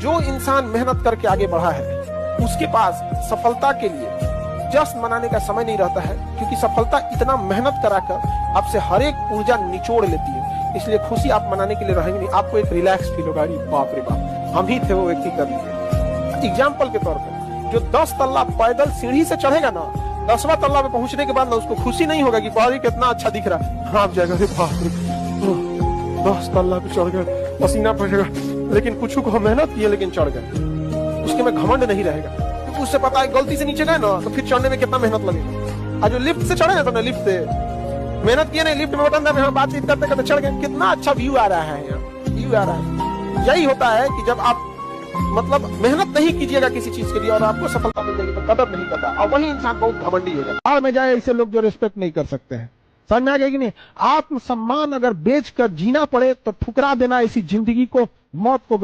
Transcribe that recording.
जो इंसान मेहनत करके आगे बढ़ा है उसके पास सफलता के लिए जश्न मनाने का समय नहीं रहता है, क्योंकि सफलता इतना मेहनत कराकर आपसे हर एक ऊर्जा निचोड़ लेती है। इसलिए खुशी आप मनाने के लिए रहेंगे नहीं, आपको एक रिलैक्स फील होगा। बाप रे बाप, हम ही थे वो व्यक्ति कर लिए। एग्जाम्पल के तौर पर जो 10 तल्ला पैदल सीढ़ी से चढ़ेगा ना, 10वां तल्ला पे पहुंचने के बाद ना उसको खुशी नहीं होगा कि बाहर कितना अच्छा दिख रहा है। हाँ, आप जाएगा 10 तल्ला पे चढ़ गए, पसीना पड़ेगा, लेकिन कुछ को मेहनत किए लेकिन चढ़ गए, उसके में घमंड नहीं रहेगा, क्योंकि उससे पता है गलती से नीचे गए ना तो फिर चढ़ने में कितना मेहनत लगेगा। और जो लिफ्ट से चढ़े ना, तो लिफ्ट से मेहनत किए नहीं, लिफ्ट में बटन दबा, बातचीत करते करते चढ़ गए, कितना अच्छा व्यू आ रहा है, यहाँ व्यू आ रहा है। यही होता है कि जब आप मतलब मेहनत नहीं कीजिएगा किसी चीज के लिए और आपको सफलता मिल जाएगी, तो कदर नहीं करता, और वही इंसान बहुत घमंडी हो जाता है। में जाए ऐसे लोग जो रिस्पेक्ट नहीं कर सकते हैं। समझ में आ गया कि नहीं? आत्मसम्मान अगर बेच कर जीना पड़े तो ठुकरा देना इसी जिंदगी को, मौत को।